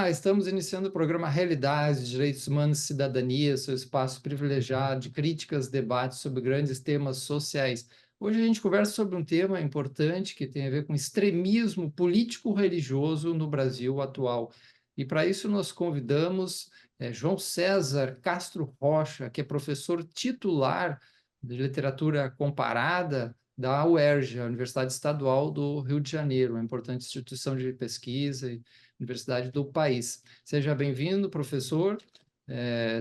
Olá, estamos iniciando o programa Realidades, Direitos Humanos e Cidadania, seu espaço privilegiado de críticas, debates sobre grandes temas sociais. Hoje a gente conversa sobre um tema importante que tem a ver com extremismo político-religioso no Brasil atual. E para isso nós convidamos João César Castro Rocha, que é professor titular de literatura comparada da UERJ, a Universidade Estadual do Rio de Janeiro, uma importante instituição de pesquisa e universidade do país. Seja bem-vindo, professor.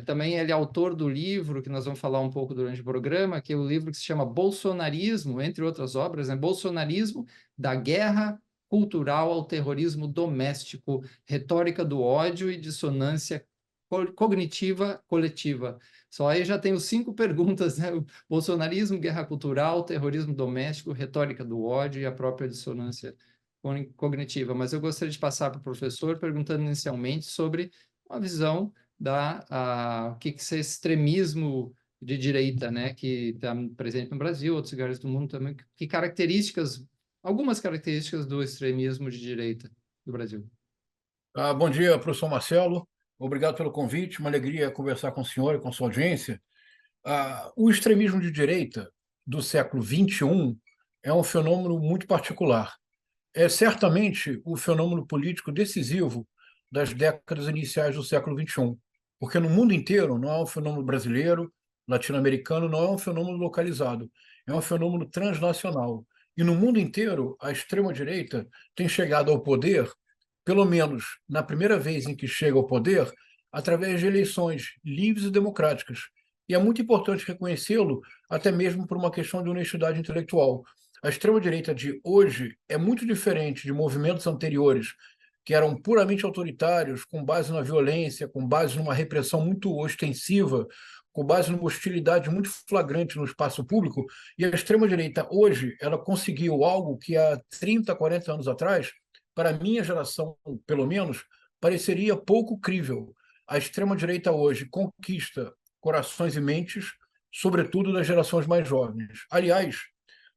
Também ele é autor do livro que nós vamos falar um pouco durante o programa, que é o livro que se chama Bolsonarismo, entre outras obras, né? Bolsonarismo, da guerra cultural ao terrorismo doméstico, retórica do ódio e dissonância cognitiva coletiva. Só aí já tenho 5 perguntas, né? O bolsonarismo, guerra cultural, terrorismo doméstico, retórica do ódio e a própria dissonância cognitiva, mas eu gostaria de passar para o professor perguntando inicialmente sobre uma visão o que é esse extremismo de direita, né, que está presente no Brasil, outros lugares do mundo também, que características, algumas características do extremismo de direita do Brasil. Bom dia, professor Marcelo. Obrigado pelo convite. Uma alegria conversar com o senhor e com a sua audiência. O extremismo de direita do século XXI é um fenômeno muito particular. É certamente o fenômeno político decisivo das décadas iniciais do século XXI, porque no mundo inteiro não é um fenômeno brasileiro, latino-americano, não é um fenômeno localizado, é um fenômeno transnacional. E no mundo inteiro, a extrema-direita tem chegado ao poder, pelo menos na primeira vez em que chega ao poder, através de eleições livres e democráticas. E é muito importante reconhecê-lo, até mesmo por uma questão de honestidade intelectual. A extrema-direita de hoje é muito diferente de movimentos anteriores, que eram puramente autoritários, com base na violência, com base numa repressão muito ostensiva, com base numa hostilidade muito flagrante no espaço público. E a extrema-direita hoje, ela conseguiu algo que há 30, 40 anos atrás, para a minha geração, pelo menos, pareceria pouco crível. A extrema-direita hoje conquista corações e mentes, sobretudo das gerações mais jovens. Aliás,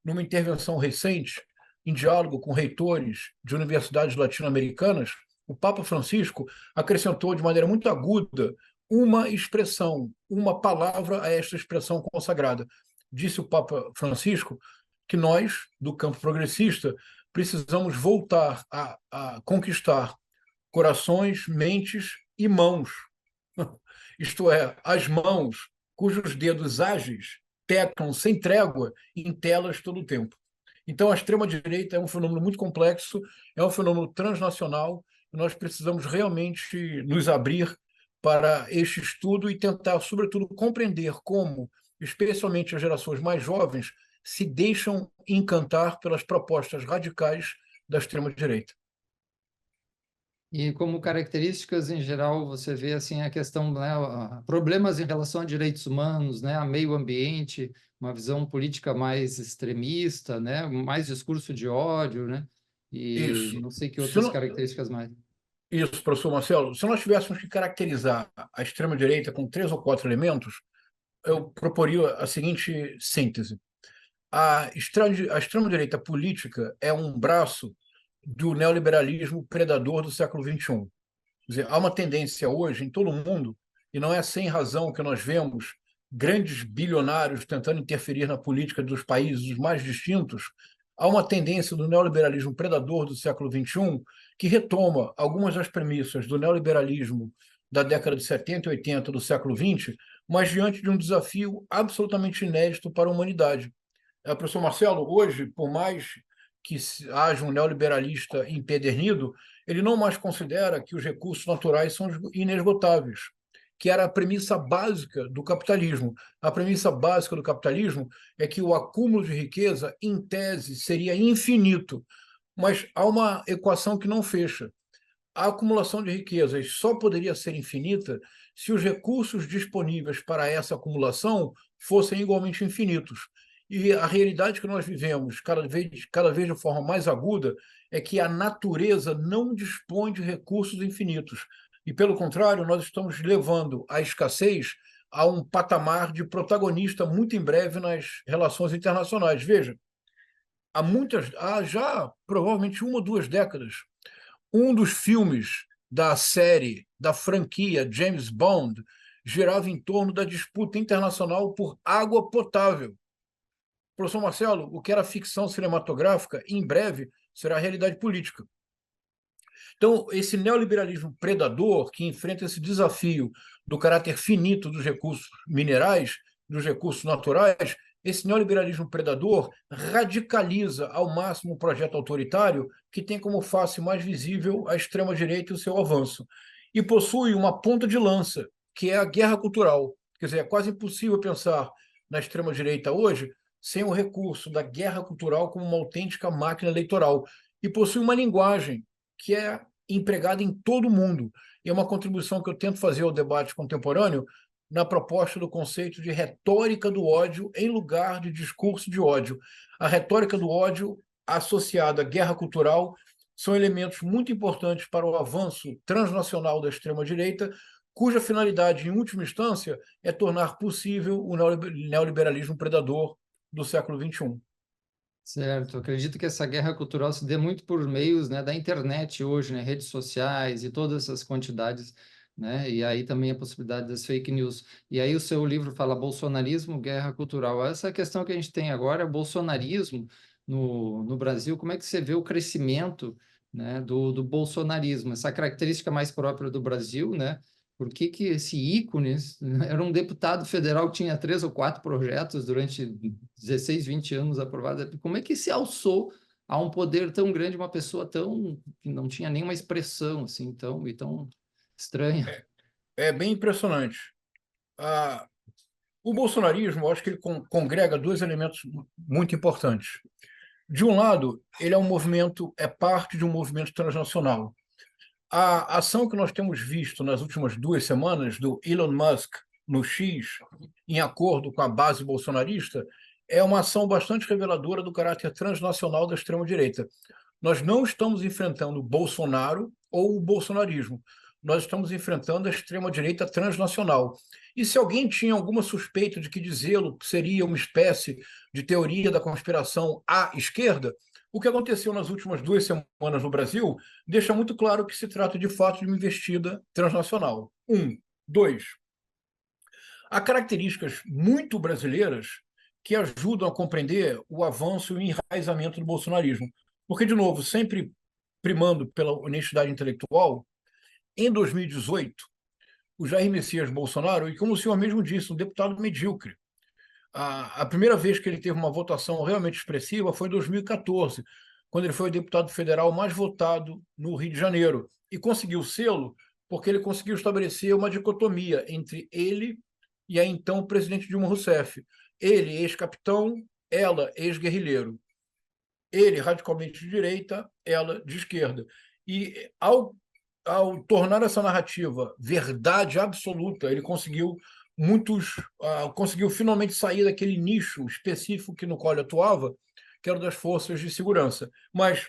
numa intervenção recente, em diálogo com reitores de universidades latino-americanas, o Papa Francisco acrescentou de maneira muito aguda uma expressão, uma palavra a esta expressão consagrada. Disse o Papa Francisco que nós, do campo progressista, precisamos voltar a conquistar corações, mentes e mãos. Isto é, as mãos cujos dedos ágeis teclam sem trégua em telas todo o tempo. Então, a extrema-direita é um fenômeno muito complexo, é um fenômeno transnacional, e nós precisamos realmente nos abrir para este estudo e tentar, sobretudo, compreender como, especialmente as gerações mais jovens, se deixam encantar pelas propostas radicais da extrema-direita. E como características em geral, você vê assim a questão, né, problemas em relação a direitos humanos, né, a meio ambiente, uma visão política mais extremista, né, mais discurso de ódio, né, e Isso. não sei que Se outras não, características mais. Isso, professor Marcelo. Se nós tivéssemos que caracterizar a extrema-direita com 3 ou 4 elementos, eu proporia a seguinte síntese. A extrema-direita política é um braço do neoliberalismo predador do século XXI. Quer dizer, há uma tendência hoje em todo o mundo, e não é sem razão que nós vemos grandes bilionários tentando interferir na política dos países mais distintos, há uma tendência do neoliberalismo predador do século XXI que retoma algumas das premissas do neoliberalismo da década de 70 e 80 do século XX, mas diante de um desafio absolutamente inédito para a humanidade. Professor Marcelo, hoje, por mais que haja um neoliberalista empedernido, ele não mais considera que os recursos naturais são inesgotáveis, que era a premissa básica do capitalismo. A premissa básica do capitalismo é que o acúmulo de riqueza, em tese, seria infinito, mas há uma equação que não fecha. A acumulação de riquezas só poderia ser infinita se os recursos disponíveis para essa acumulação fossem igualmente infinitos. E a realidade que nós vivemos, cada vez de forma mais aguda, é que a natureza não dispõe de recursos infinitos. E, pelo contrário, nós estamos levando a escassez a um patamar de protagonista muito em breve nas relações internacionais. Veja, há já provavelmente 1 ou 2 décadas, um dos filmes da série, da franquia James Bond, girava em torno da disputa internacional por água potável. Professor Marcelo, o que era ficção cinematográfica, em breve será realidade política. Então, esse neoliberalismo predador que enfrenta esse desafio do caráter finito dos recursos minerais, dos recursos naturais, esse neoliberalismo predador radicaliza ao máximo o projeto autoritário que tem como face mais visível a extrema-direita e o seu avanço. E possui uma ponta de lança, que é a guerra cultural. Quer dizer, é quase impossível pensar na extrema-direita hoje sem o recurso da guerra cultural como uma autêntica máquina eleitoral. E possui uma linguagem que é empregada em todo o mundo. E é uma contribuição que eu tento fazer ao debate contemporâneo na proposta do conceito de retórica do ódio em lugar de discurso de ódio. A retórica do ódio associada à guerra cultural são elementos muito importantes para o avanço transnacional da extrema-direita, cuja finalidade, em última instância, é tornar possível o neoliberalismo predador do século XXI. Certo, acredito que essa guerra cultural se dê muito por meios, né, da internet hoje, né, redes sociais e todas essas quantidades, né, e aí também a possibilidade das fake news. E aí o seu livro fala bolsonarismo, guerra cultural. Essa questão que a gente tem agora, bolsonarismo no Brasil, como é que você vê o crescimento, né, do bolsonarismo, essa característica mais própria do Brasil, né? Por que que esse ícone era um deputado federal que tinha 3 ou 4 projetos durante 16, 20 anos aprovados? Como é que se alçou a um poder tão grande, uma pessoa tão que não tinha nenhuma expressão assim tão estranha? É bem impressionante. Ah, o bolsonarismo, eu acho que ele congrega dois elementos muito importantes. De um lado, ele é um movimento, é parte de um movimento transnacional. A ação que nós temos visto nas últimas 2 semanas do Elon Musk no X, em acordo com a base bolsonarista, é uma ação bastante reveladora do caráter transnacional da extrema-direita. Nós não estamos enfrentando o Bolsonaro ou o bolsonarismo. Nós estamos enfrentando a extrema-direita transnacional. E se alguém tinha alguma suspeita de que dizê-lo seria uma espécie de teoria da conspiração à esquerda, o que aconteceu nas últimas 2 semanas no Brasil deixa muito claro que se trata de fato de uma investida transnacional. Dois, há características muito brasileiras que ajudam a compreender o avanço e o enraizamento do bolsonarismo. Porque, de novo, sempre primando pela honestidade intelectual, em 2018, o Jair Messias Bolsonaro, e como o senhor mesmo disse, um deputado medíocre. A primeira vez que ele teve uma votação realmente expressiva foi em 2014, quando ele foi o deputado federal mais votado no Rio de Janeiro. E conseguiu sê-lo porque ele conseguiu estabelecer uma dicotomia entre ele e a então presidente Dilma Rousseff. Ele, ex-capitão, ela, ex-guerrilheiro. Ele, radicalmente de direita, ela, de esquerda. E ao tornar essa narrativa verdade absoluta, ele conseguiu finalmente sair daquele nicho específico no qual ele atuava, que era das forças de segurança. Mas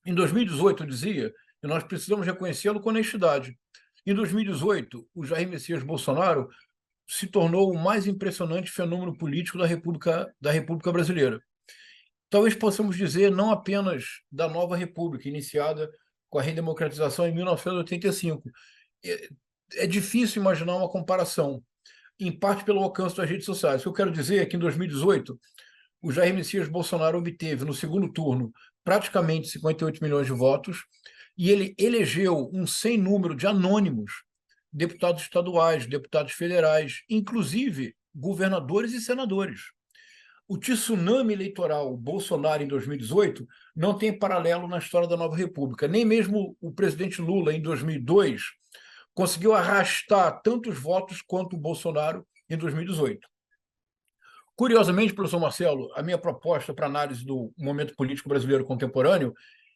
em 2018, eu dizia, e nós precisamos reconhecê-lo com honestidade. Em 2018, o Jair Messias Bolsonaro se tornou o mais impressionante fenômeno político da República Brasileira. Talvez possamos dizer não apenas da nova República, iniciada com a redemocratização em 1985. É difícil imaginar uma comparação, em parte pelo alcance das redes sociais. O que eu quero dizer é que em 2018, o Jair Messias Bolsonaro obteve, no segundo turno, praticamente 58 milhões de votos, e ele elegeu um sem número de anônimos, deputados estaduais, deputados federais, inclusive governadores e senadores. O tsunami eleitoral Bolsonaro em 2018 não tem paralelo na história da nova República. Nem mesmo o presidente Lula, em 2002, conseguiu arrastar tantos votos quanto o Bolsonaro em 2018. Curiosamente, professor Marcelo, a minha proposta para análise do momento político brasileiro contemporâneo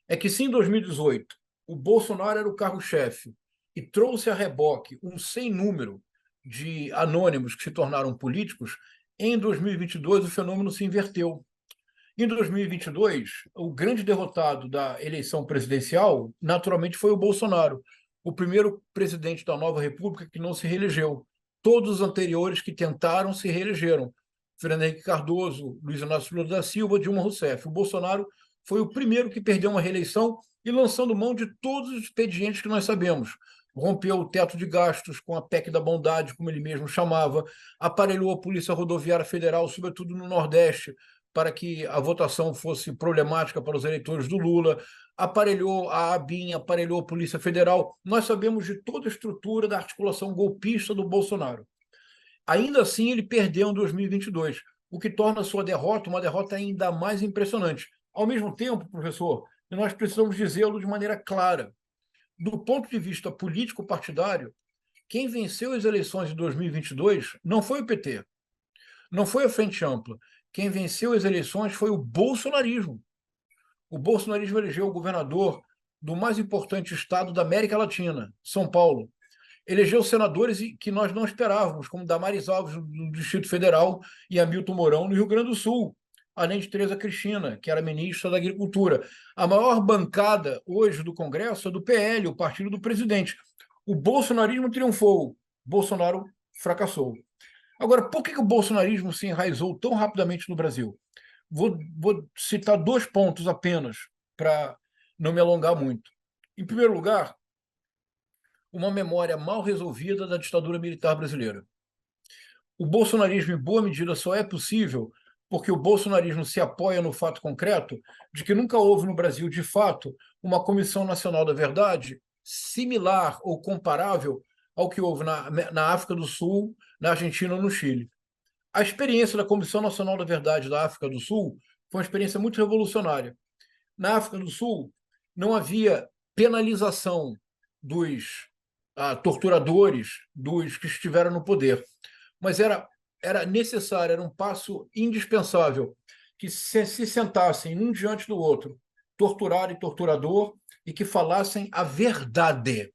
é que, se em 2018 o Bolsonaro era o carro-chefe e trouxe a reboque um sem número de anônimos que se tornaram políticos, em 2022 o fenômeno se inverteu. Em 2022, o grande derrotado da eleição presidencial, naturalmente, foi o Bolsonaro, o primeiro presidente da nova República que não se reelegeu. Todos os anteriores que tentaram se reelegeram. Fernando Henrique Cardoso, Luiz Inácio Lula da Silva, Dilma Rousseff. O Bolsonaro foi o primeiro que perdeu uma reeleição e lançando mão de todos os expedientes que nós sabemos. Rompeu o teto de gastos com a PEC da bondade, como ele mesmo chamava, aparelhou a Polícia Rodoviária Federal, sobretudo no Nordeste, para que a votação fosse problemática para os eleitores do Lula, aparelhou a ABIN, aparelhou a Polícia Federal. Nós sabemos de toda a estrutura da articulação golpista do Bolsonaro. Ainda assim, ele perdeu em 2022, o que torna a sua derrota uma derrota ainda mais impressionante. Ao mesmo tempo, professor, nós precisamos dizê-lo de maneira clara. Do ponto de vista político-partidário, quem venceu as eleições de 2022 não foi o PT, não foi a Frente Ampla. Quem venceu as eleições foi o bolsonarismo. O bolsonarismo elegeu o governador do mais importante estado da América Latina, São Paulo. Elegeu senadores que nós não esperávamos, como Damares Alves, no Distrito Federal, e Hamilton Mourão, no Rio Grande do Sul, além de Tereza Cristina, que era ministra da Agricultura. A maior bancada hoje do Congresso é do PL, o partido do presidente. O bolsonarismo triunfou, Bolsonaro fracassou. Agora, por que o bolsonarismo se enraizou tão rapidamente no Brasil? Vou citar 2 pontos apenas, para não me alongar muito. Em primeiro lugar, uma memória mal resolvida da ditadura militar brasileira. O bolsonarismo, em boa medida, só é possível porque o bolsonarismo se apoia no fato concreto de que nunca houve no Brasil, de fato, uma Comissão Nacional da Verdade similar ou comparável ao que houve na África do Sul, na Argentina ou no Chile. A experiência da Comissão Nacional da Verdade da África do Sul foi uma experiência muito revolucionária. Na África do Sul, não havia penalização dos torturadores, dos que estiveram no poder, mas era necessário, era um passo indispensável que se sentassem um diante do outro, torturado e torturador, e que falassem a verdade,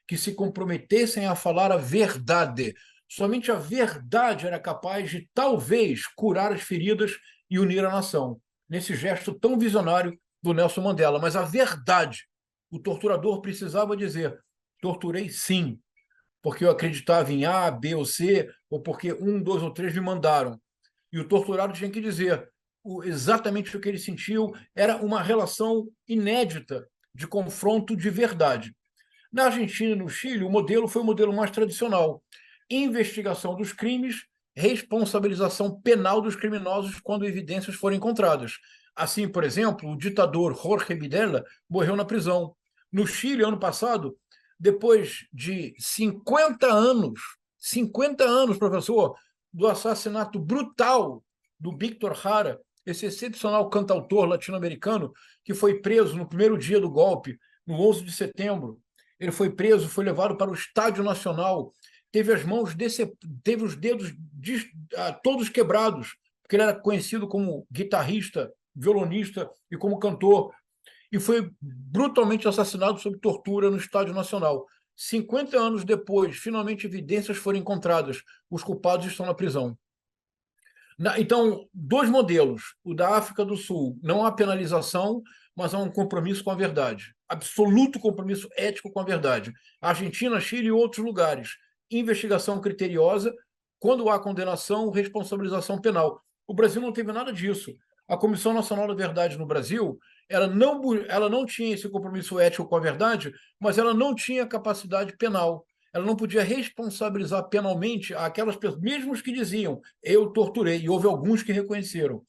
que se comprometessem a falar a verdade. Somente a verdade era capaz de, talvez, curar as feridas e unir a nação, nesse gesto tão visionário do Nelson Mandela. Mas a verdade, o torturador precisava dizer: torturei sim, porque eu acreditava em A, B ou C, ou porque 1, 2 ou 3 me mandaram. E o torturado tinha que dizer exatamente o que ele sentiu. Era uma relação inédita de confronto de verdade. Na Argentina e no Chile, o modelo foi o modelo mais tradicional: investigação dos crimes, responsabilização penal dos criminosos quando evidências forem encontradas. Assim, por exemplo, o ditador Jorge Videla morreu na prisão. No Chile, ano passado, depois de 50 anos, professor, do assassinato brutal do Víctor Jara, esse excepcional cantautor latino-americano que foi preso no primeiro dia do golpe, no 11 de setembro. Ele foi preso, foi levado para o Estádio Nacional, teve teve os dedos todos quebrados, porque ele era conhecido como guitarrista, violonista e como cantor, e foi brutalmente assassinado sob tortura no Estádio Nacional. 50 anos depois, finalmente evidências foram encontradas, os culpados estão na prisão. Então, 2 modelos. O da África do Sul, não há penalização, mas há um compromisso com a verdade. Absoluto compromisso ético com a verdade. Argentina, Chile e outros lugares. Investigação criteriosa, quando há condenação, responsabilização penal. O Brasil não teve nada disso. A Comissão Nacional da Verdade no Brasil, ela não tinha esse compromisso ético com a verdade, mas ela não tinha capacidade penal. Ela não podia responsabilizar penalmente aquelas pessoas, mesmo os que diziam: eu torturei, e houve alguns que reconheceram.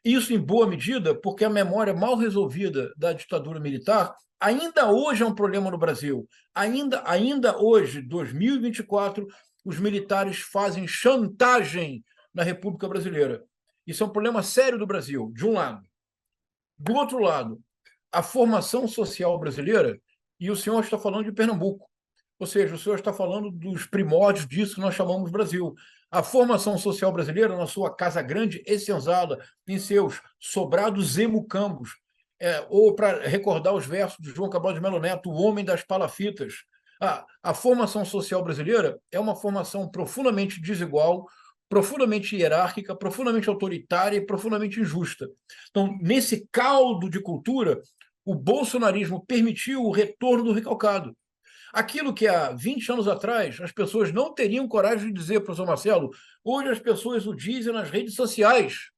Isso, em boa medida, porque a memória mal resolvida da ditadura militar ainda hoje é um problema no Brasil. Ainda hoje, 2024, os militares fazem chantagem na República Brasileira. Isso é um problema sério do Brasil, de um lado. Do outro lado, a formação social brasileira, e o senhor está falando de Pernambuco, ou seja, o senhor está falando dos primórdios disso que nós chamamos Brasil. A formação social brasileira, na sua Casa Grande e Senzala, em seus sobrados e mucambos, ou para recordar os versos de João Cabral de Melo Neto, o homem das palafitas, a formação social brasileira é uma formação profundamente desigual, profundamente hierárquica, profundamente autoritária e profundamente injusta. Então, nesse caldo de cultura, o bolsonarismo permitiu o retorno do recalcado. Aquilo que há 20 anos atrás as pessoas não teriam coragem de dizer, professor Marcelo, hoje as pessoas o dizem nas redes sociais.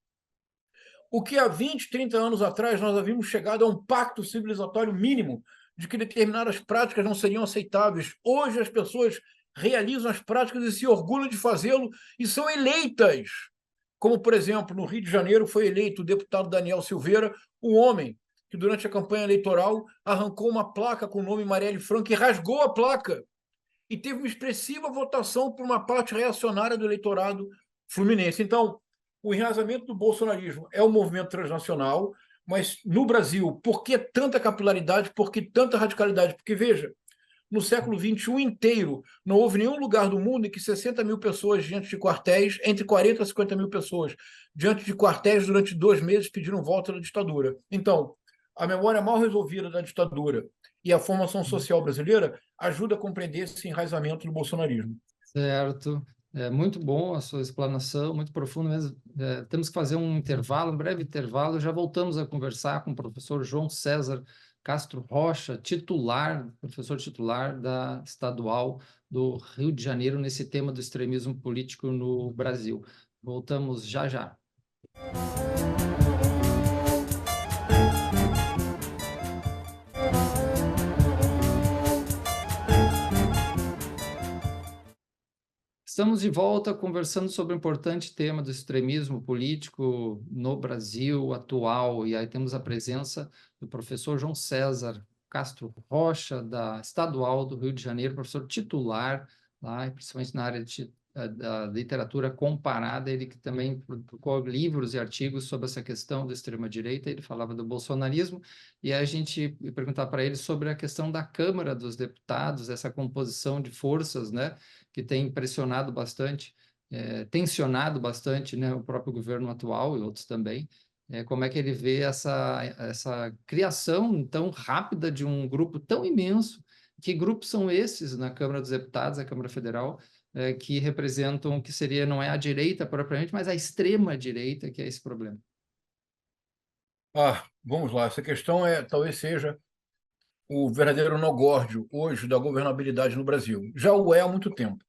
o que há 20, 30 anos atrás nós havíamos chegado a um pacto civilizatório mínimo de que determinadas práticas não seriam aceitáveis. Hoje as pessoas realizam as práticas e se orgulham de fazê-lo e são eleitas. Como, por exemplo, no Rio de Janeiro foi eleito o deputado Daniel Silveira, o homem que durante a campanha eleitoral arrancou uma placa com o nome Marielle Franco e rasgou a placa. E teve uma expressiva votação por uma parte reacionária do eleitorado fluminense. Então, o enraizamento do bolsonarismo é um movimento transnacional, mas no Brasil, por que tanta capilaridade, por que tanta radicalidade? Porque, veja, no século XXI inteiro, não houve nenhum lugar do mundo em que 60 mil pessoas diante de quartéis, entre 40 e 50 mil pessoas diante de quartéis durante 2 meses pediram volta da ditadura. Então, a memória mal resolvida da ditadura e a formação social brasileira ajuda a compreender esse enraizamento do bolsonarismo. Certo. É muito bom a sua explanação, muito profunda mesmo. Temos que fazer um intervalo, um breve intervalo. Já voltamos a conversar com o professor João César Castro Rocha, professor titular da Estadual do Rio de Janeiro, nesse tema do extremismo político no Brasil. Voltamos já já. Estamos de volta conversando sobre o importante tema do extremismo político no Brasil atual, e aí temos a presença do professor João César Castro Rocha, da Estadual do Rio de Janeiro, professor titular lá, principalmente na área da literatura comparada, ele que também publicou livros e artigos sobre essa questão da extrema-direita, ele falava do bolsonarismo, e a gente ia perguntar para ele sobre a questão da Câmara dos Deputados, essa composição de forças, né, que tem pressionado bastante, tensionado bastante, né, o próprio governo atual e outros também. Como é que ele vê essa criação tão rápida de um grupo tão imenso? Que grupos são esses na Câmara dos Deputados, a Câmara Federal, que representam, que seria, não é a direita propriamente, mas a extrema-direita, que é esse problema? Vamos lá, essa questão talvez seja o verdadeiro nó-górdio hoje da governabilidade no Brasil. Já o é há muito tempo.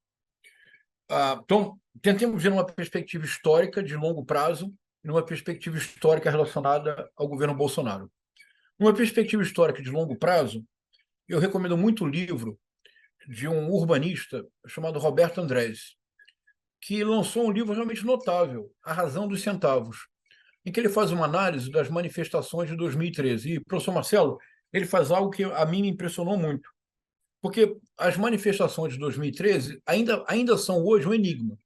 Então, tentemos ver uma perspectiva histórica de longo prazo e numa perspectiva histórica relacionada ao governo Bolsonaro. Numa perspectiva histórica de longo prazo, eu recomendo muito o livro de um urbanista chamado Roberto Andrés, que lançou um livro realmente notável, A Razão dos Centavos, em que ele faz uma análise das manifestações de 2013. E, professor Marcelo, ele faz algo que a mim me impressionou muito, porque as manifestações de 2013 ainda são hoje um enigma.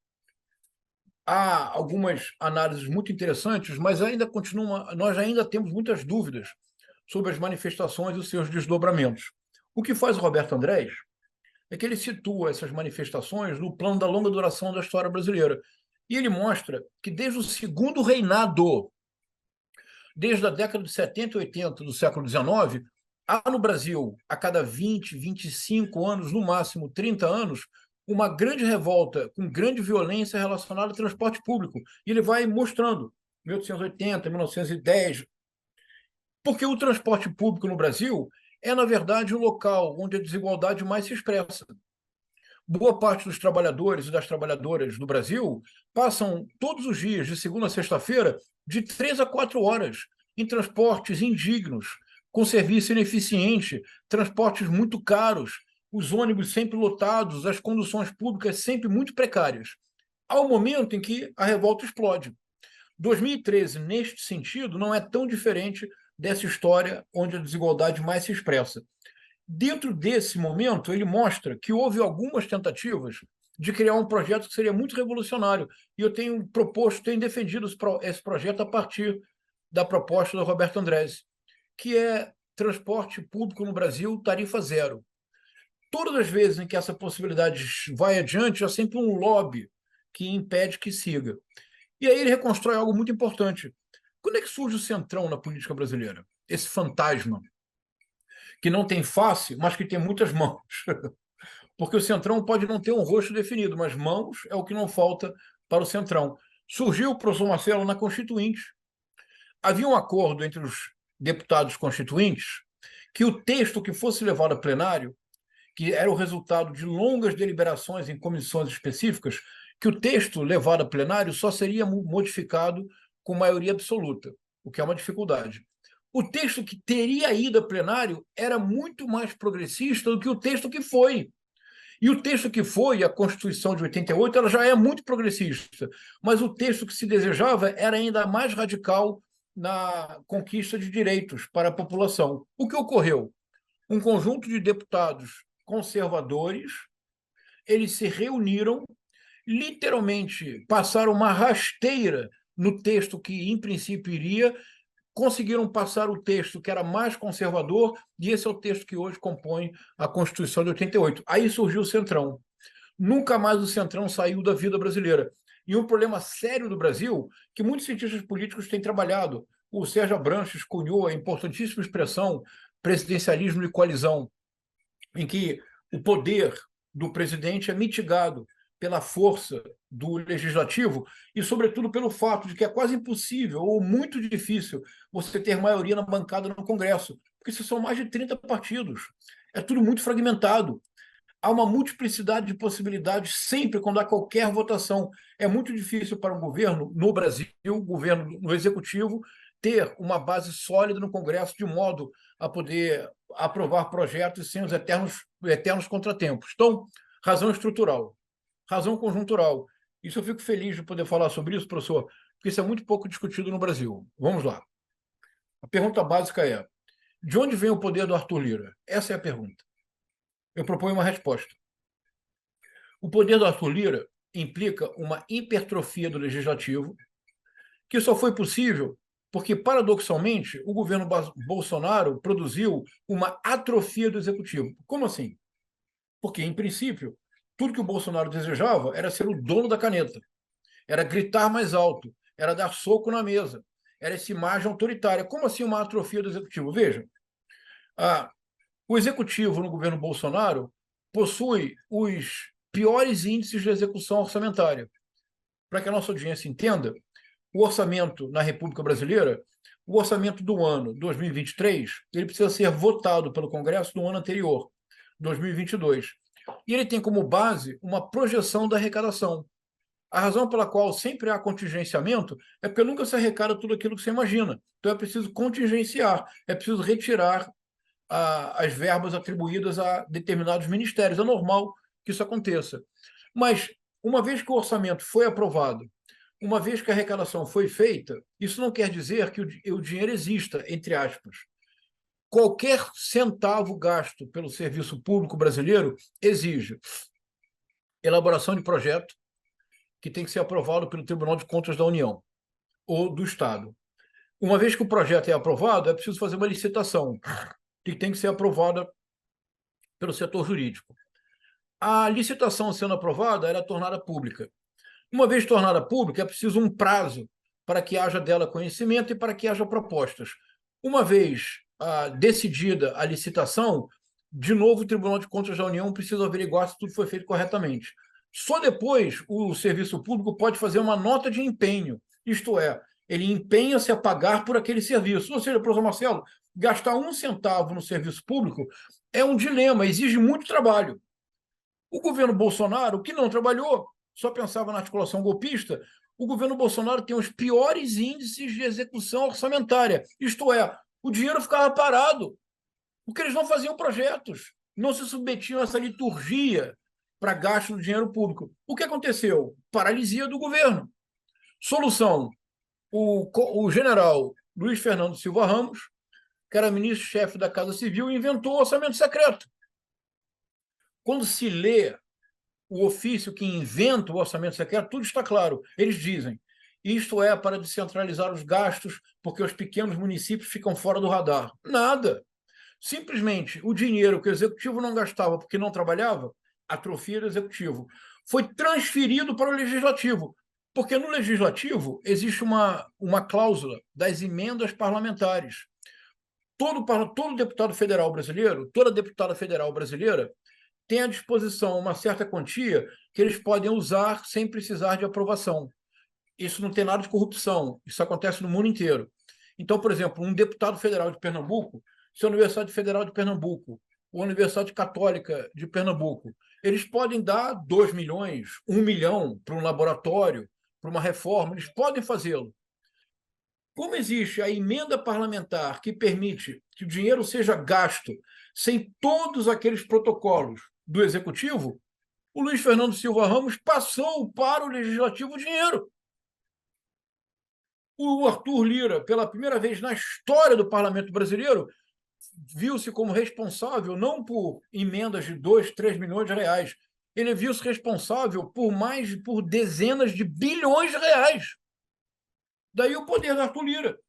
Há algumas análises muito interessantes, mas nós ainda temos muitas dúvidas sobre as manifestações e os seus desdobramentos. O que faz o Roberto Andrés é que ele situa essas manifestações no plano da longa duração da história brasileira. E ele mostra que desde o segundo reinado, desde a década de 70 e 80 do século XIX, há no Brasil, a cada 20, 25 anos, no máximo 30 anos, uma grande revolta com grande violência relacionada ao transporte público. E ele vai mostrando, 1880, 1910, porque o transporte público no Brasil é, na verdade, o local onde a desigualdade mais se expressa. Boa parte dos trabalhadores e das trabalhadoras do Brasil passam todos os dias, de segunda a sexta-feira, de 3 a 4 horas em transportes indignos, com serviço ineficiente, transportes muito caros, os ônibus sempre lotados, as conduções públicas sempre muito precárias. Ao momento em que a revolta explode. 2013, neste sentido, não é tão diferente dessa história onde a desigualdade mais se expressa. Dentro desse momento, ele mostra que houve algumas tentativas de criar um projeto que seria muito revolucionário. E eu tenho defendido esse projeto a partir da proposta do Roberto Andrés, que é transporte público no Brasil, tarifa zero. Todas as vezes em que essa possibilidade vai adiante, há sempre um lobby que impede que siga. E aí ele reconstrói algo muito importante. Quando é que surge o centrão na política brasileira? Esse fantasma que não tem face, mas que tem muitas mãos. Porque o centrão pode não ter um rosto definido, mas mãos é o que não falta para o centrão. Surgiu, professor Marcelo, na Constituinte. Havia um acordo entre os deputados constituintes que o texto que fosse levado a plenário, que era o resultado de longas deliberações em comissões específicas, que o texto levado a plenário só seria modificado com maioria absoluta. o que é uma dificuldade. O texto que teria ido a plenário era muito mais progressista do que o texto que foi. E o texto que foi, a Constituição de 88, ela já é muito progressista, mas o texto que se desejava era ainda mais radical na conquista de direitos para a população. O que ocorreu? Um conjunto de deputados conservadores, eles se reuniram, literalmente passaram uma rasteira no texto que, em princípio, iria, conseguiram passar o texto que era mais conservador, e esse é o texto que hoje compõe a Constituição de 88. Aí surgiu o Centrão. Nunca mais o Centrão saiu da vida brasileira. E um problema sério do Brasil, que muitos cientistas políticos têm trabalhado. O Sérgio Abranches cunhou a importantíssima expressão presidencialismo de coalizão, em que o poder do presidente é mitigado pela força do legislativo e, sobretudo, pelo fato de que é quase impossível ou muito difícil você ter maioria na bancada no Congresso, porque se são mais de 30 partidos. É tudo muito fragmentado. Há uma multiplicidade de possibilidades sempre quando há qualquer votação. É muito difícil para um governo, no Brasil, governo no executivo, ter uma base sólida no Congresso de modo a poder aprovar projetos sem os eternos contratempos. Então, razão estrutural, razão conjuntural. Isso eu fico feliz de poder falar sobre isso, professor, porque isso é muito pouco discutido no Brasil. Vamos lá. A pergunta básica é: de onde vem o poder do Arthur Lira? Essa é a pergunta. Eu proponho uma resposta. O poder do Arthur Lira implica uma hipertrofia do legislativo, que só foi possível porque, paradoxalmente, o governo Bolsonaro produziu uma atrofia do executivo. Como assim? Porque, em princípio, tudo que o Bolsonaro desejava era ser o dono da caneta, era gritar mais alto, era dar soco na mesa, era essa imagem autoritária. Como assim uma atrofia do executivo? Veja, o executivo no governo Bolsonaro possui os piores índices de execução orçamentária. Para que a nossa audiência entenda, o orçamento na República Brasileira, o orçamento do ano 2023, ele precisa ser votado pelo Congresso no ano anterior, 2022. E ele tem como base uma projeção da arrecadação. A razão pela qual sempre há contingenciamento é porque nunca se arrecada tudo aquilo que você imagina. Então é preciso contingenciar, é preciso retirar as verbas atribuídas a determinados ministérios. É normal que isso aconteça. Mas, uma vez que o orçamento foi aprovado, uma vez que a arrecadação foi feita, isso não quer dizer que o dinheiro exista, entre aspas. Qualquer centavo gasto pelo serviço público brasileiro exige elaboração de projeto, que tem que ser aprovado pelo Tribunal de Contas da União ou do Estado. Uma vez que o projeto é aprovado, é preciso fazer uma licitação, que tem que ser aprovada pelo setor jurídico. A licitação sendo aprovada, ela é tornada pública. Uma vez tornada pública, é preciso um prazo para que haja dela conhecimento e para que haja propostas. Uma vez decidida a licitação, de novo o Tribunal de Contas da União precisa averiguar se tudo foi feito corretamente. Só depois o serviço público pode fazer uma nota de empenho, isto é, ele empenha-se a pagar por aquele serviço. Ou seja, professor Marcelo, gastar 1 centavo no serviço público é um dilema, exige muito trabalho. O governo Bolsonaro, que não trabalhou, só pensava na articulação golpista, o governo Bolsonaro tem os piores índices de execução orçamentária. Isto é, o dinheiro ficava parado, porque eles não faziam projetos, não se submetiam a essa liturgia para gasto do dinheiro público. O que aconteceu? Paralisia do governo. Solução: o general Luiz Fernando Silva Ramos, que era ministro-chefe da Casa Civil, inventou o orçamento secreto. Quando se lê o ofício que inventa o orçamento secreto, tudo está claro. Eles dizem: isto é para descentralizar os gastos, porque os pequenos municípios ficam fora do radar. Nada. Simplesmente o dinheiro que o executivo não gastava porque não trabalhava, atrofia do executivo, foi transferido para o legislativo. Porque no legislativo existe uma cláusula das emendas parlamentares. Todo deputado federal brasileiro, toda deputada federal brasileira, tem à disposição uma certa quantia que eles podem usar sem precisar de aprovação. Isso não tem nada de corrupção, isso acontece no mundo inteiro. Então, por exemplo, um deputado federal de Pernambuco, se a Universidade Federal de Pernambuco ou a Universidade Católica de Pernambuco, eles podem dar 2 milhões, 1 milhão para um laboratório, para uma reforma, eles podem fazê-lo. Como existe a emenda parlamentar que permite que o dinheiro seja gasto sem todos aqueles protocolos do Executivo, o Luiz Fernando Silva Ramos passou para o Legislativo o dinheiro. O Arthur Lira, pela primeira vez na história do Parlamento brasileiro, viu-se como responsável não por emendas de 2, 3 milhões de reais, ele viu-se responsável por dezenas de bilhões de reais. Daí o poder do Arthur Lira.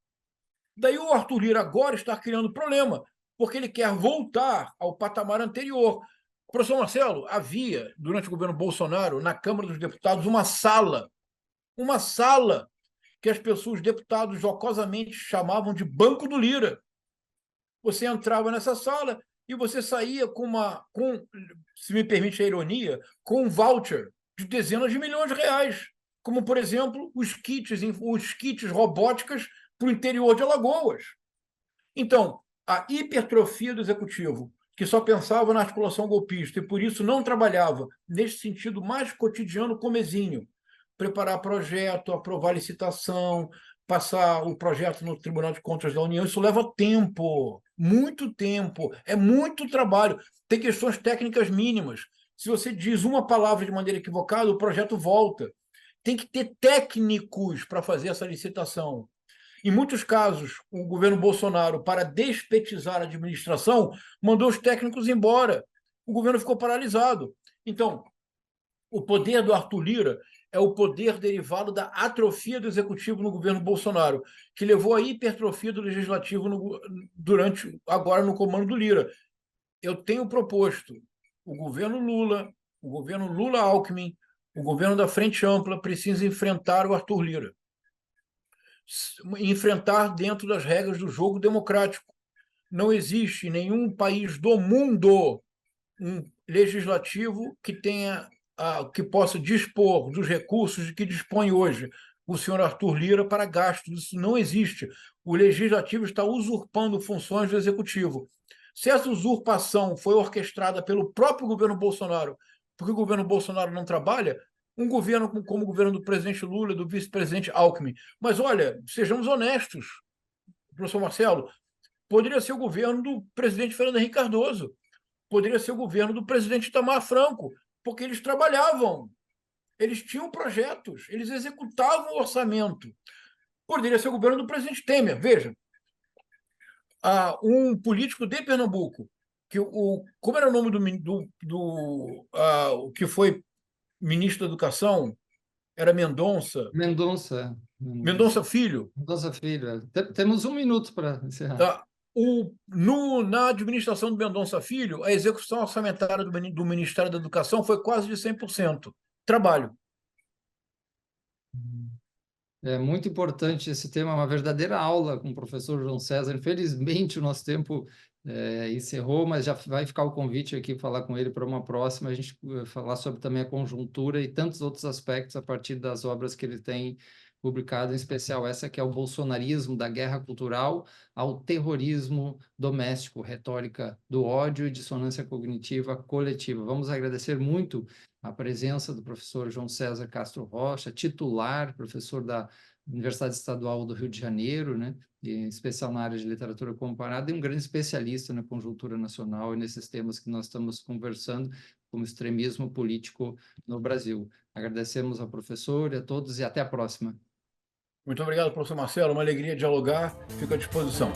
Daí o Arthur Lira agora está criando problema, porque ele quer voltar ao patamar anterior. Professor Marcelo, havia, durante o governo Bolsonaro, na Câmara dos Deputados, uma sala que as pessoas, os deputados, jocosamente chamavam de Banco do Lira. Você entrava nessa sala e você saía se me permite a ironia, com um voucher de dezenas de milhões de reais, como, por exemplo, os kits robóticas para o interior de Alagoas. Então, a hipertrofia do executivo, que só pensava na articulação golpista e por isso não trabalhava nesse sentido mais cotidiano comezinho, preparar projeto, aprovar licitação, passar o projeto no Tribunal de Contas da União, isso leva tempo, muito tempo, é muito trabalho, tem questões técnicas mínimas. Se você diz uma palavra de maneira equivocada, o projeto volta. Tem que ter técnicos para fazer essa licitação. Em muitos casos, o governo Bolsonaro, para despetizar a administração, mandou os técnicos embora. O governo ficou paralisado. Então, o poder do Arthur Lira é o poder derivado da atrofia do executivo no governo Bolsonaro, que levou à hipertrofia do legislativo agora no comando do Lira. Eu tenho proposto o governo Lula-Alckmin, o governo da Frente Ampla precisa enfrentar o Arthur Lira. Enfrentar dentro das regras do jogo democrático. Não existe em nenhum país do mundo um legislativo que possa dispor dos recursos de que dispõe hoje o senhor Arthur Lira para gastos. Isso não existe. O legislativo está usurpando funções do executivo. Se essa usurpação foi orquestrada pelo próprio governo Bolsonaro, porque o governo Bolsonaro não trabalha, um governo como o governo do presidente Lula, do vice-presidente Alckmin. Mas, olha, sejamos honestos, professor Marcelo, poderia ser o governo do presidente Fernando Henrique Cardoso, poderia ser o governo do presidente Itamar Franco, porque eles trabalhavam, eles tinham projetos, eles executavam o orçamento. Poderia ser o governo do presidente Temer. Veja, um político de Pernambuco, como era o nome que foi ministro da Educação? Era Mendonça. Mendonça. Mendonça Filho. Mendonça Filho. Temos 1 minuto para encerrar. Na administração do Mendonça Filho, a execução orçamentária do Ministério da Educação foi quase de 100%. Trabalho. É muito importante esse tema, uma verdadeira aula com o professor João César. Infelizmente, o nosso tempo encerrou, mas já vai ficar o convite aqui falar com ele para uma próxima, a gente falar sobre também a conjuntura e tantos outros aspectos a partir das obras que ele tem publicado, em especial essa que é o bolsonarismo, da guerra cultural ao terrorismo doméstico, retórica do ódio e dissonância cognitiva coletiva. Vamos agradecer muito a presença do professor João César Castro Rocha, titular, professor da Universidade Estadual do Rio de Janeiro, né, em especial na área de literatura comparada, e um grande especialista na conjuntura nacional e nesses temas que nós estamos conversando, como extremismo político no Brasil. Agradecemos ao professor e a todos e até a próxima. Muito obrigado, professor Marcelo. Uma alegria dialogar. Fico à disposição.